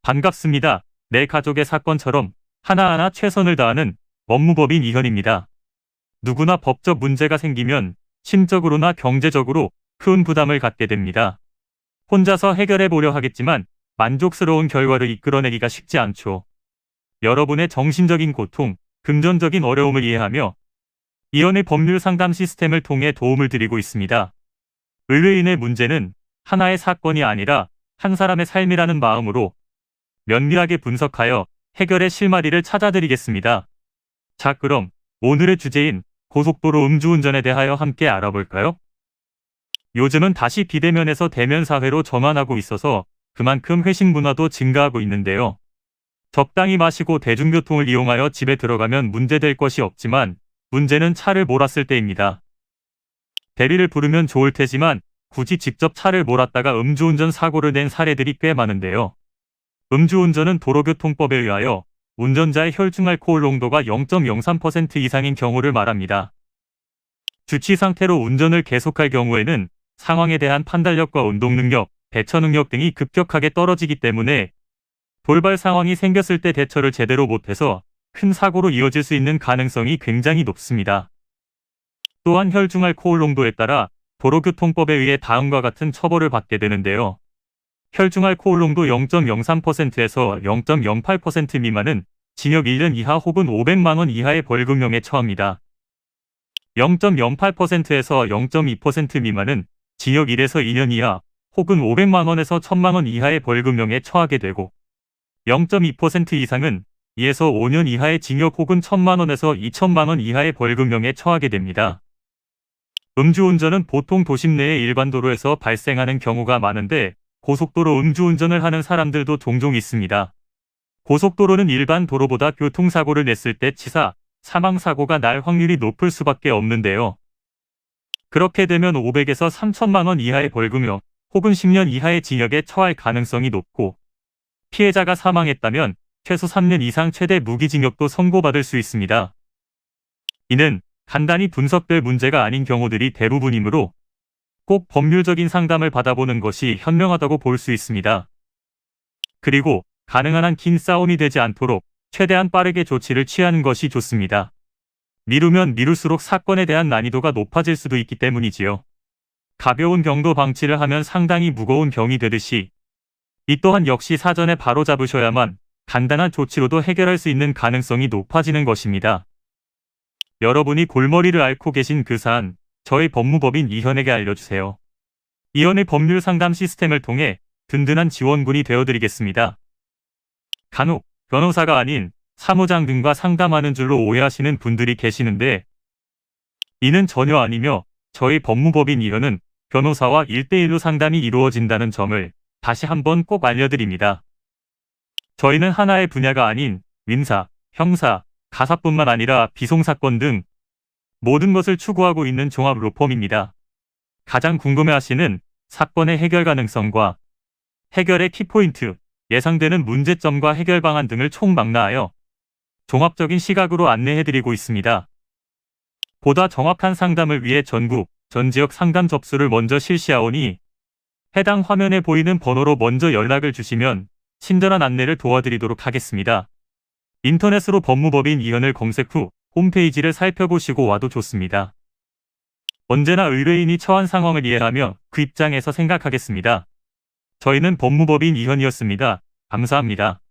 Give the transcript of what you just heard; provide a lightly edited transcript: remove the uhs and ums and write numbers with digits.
반갑습니다. 내 가족의 사건처럼 하나하나 최선을 다하는 법무법인 이현입니다. 누구나 법적 문제가 생기면 심적으로나 경제적으로 큰 부담을 갖게 됩니다. 혼자서 해결해 보려 하겠지만 만족스러운 결과를 이끌어내기가 쉽지 않죠. 여러분의 정신적인 고통, 금전적인 어려움을 이해하며 이현의 법률 상담 시스템을 통해 도움을 드리고 있습니다. 의뢰인의 문제는 하나의 사건이 아니라 한 사람의 삶이라는 마음으로 면밀하게 분석하여 해결의 실마리를 찾아드리겠습니다. 자, 그럼 오늘의 주제인 고속도로 음주운전에 대하여 함께 알아볼까요? 요즘은 다시 비대면에서 대면 사회로 전환하고 있어서 그만큼 회식 문화도 증가하고 있는데요. 적당히 마시고 대중교통을 이용하여 집에 들어가면 문제될 것이 없지만 문제는 차를 몰았을 때입니다. 대리를 부르면 좋을 테지만 굳이 직접 차를 몰았다가 음주운전 사고를 낸 사례들이 꽤 많은데요. 음주운전은 도로교통법에 의하여 운전자의 혈중 알코올 농도가 0.03% 이상인 경우를 말합니다. 주치 상태로 운전을 계속할 경우에는 상황에 대한 판단력과 운동능력, 대처능력 등이 급격하게 떨어지기 때문에 돌발 상황이 생겼을 때 대처를 제대로 못해서 큰 사고로 이어질 수 있는 가능성이 굉장히 높습니다. 또한 혈중 알코올 농도에 따라 도로교통법에 의해 다음과 같은 처벌을 받게 되는데요. 혈중 알코올 농도 0.03%에서 0.08% 미만은 징역 1년 이하 혹은 500만 원 이하의 벌금형에 처합니다. 0.08%에서 0.2% 미만은 징역 1에서 2년 이하 혹은 500만 원에서 1000만 원 이하의 벌금형에 처하게 되고 0.2% 이상은 2에서 5년 이하의 징역 혹은 1000만 원에서 2000만 원 이하의 벌금형에 처하게 됩니다. 음주운전은 보통 도심 내의 일반 도로에서 발생하는 경우가 많은데 고속도로 음주운전을 하는 사람들도 종종 있습니다. 고속도로는 일반 도로보다 교통사고를 냈을 때 치사, 사망사고가 날 확률이 높을 수밖에 없는데요. 그렇게 되면 500에서 3천만 원 이하의 벌금형 혹은 10년 이하의 징역에 처할 가능성이 높고 피해자가 사망했다면 최소 3년 이상 최대 무기징역도 선고받을 수 있습니다. 이는 간단히 분석될 문제가 아닌 경우들이 대부분이므로 꼭 법률적인 상담을 받아보는 것이 현명하다고 볼 수 있습니다. 그리고 가능한 한 긴 싸움이 되지 않도록 최대한 빠르게 조치를 취하는 것이 좋습니다. 미루면 미룰수록 사건에 대한 난이도가 높아질 수도 있기 때문이지요. 가벼운 병도 방치를 하면 상당히 무거운 병이 되듯이 이 또한 역시 사전에 바로 잡으셔야만 간단한 조치로도 해결할 수 있는 가능성이 높아지는 것입니다. 여러분이 골머리를 앓고 계신 그 사안, 저희 법무법인 이현에게 알려주세요. 이현의 법률 상담 시스템을 통해 든든한 지원군이 되어드리겠습니다. 간혹 변호사가 아닌 사무장 등과 상담하는 줄로 오해하시는 분들이 계시는데 이는 전혀 아니며 저희 법무법인 이현은 변호사와 1대1로 상담이 이루어진다는 점을 다시 한번 꼭 알려드립니다. 저희는 하나의 분야가 아닌 민사, 형사, 가사뿐만 아니라 비송사건 등 모든 것을 추구하고 있는 종합 로펌입니다. 가장 궁금해하시는 사건의 해결 가능성과 해결의 키포인트, 예상되는 문제점과 해결 방안 등을 총망라하여 종합적인 시각으로 안내해드리고 있습니다. 보다 정확한 상담을 위해 전국, 전 지역 상담 접수를 먼저 실시하오니 해당 화면에 보이는 번호로 먼저 연락을 주시면 친절한 안내를 도와드리도록 하겠습니다. 인터넷으로 법무법인 이현을 검색 후 홈페이지를 살펴보시고 와도 좋습니다. 언제나 의뢰인이 처한 상황을 이해하며 그 입장에서 생각하겠습니다. 저희는 법무법인 이현이었습니다. 감사합니다.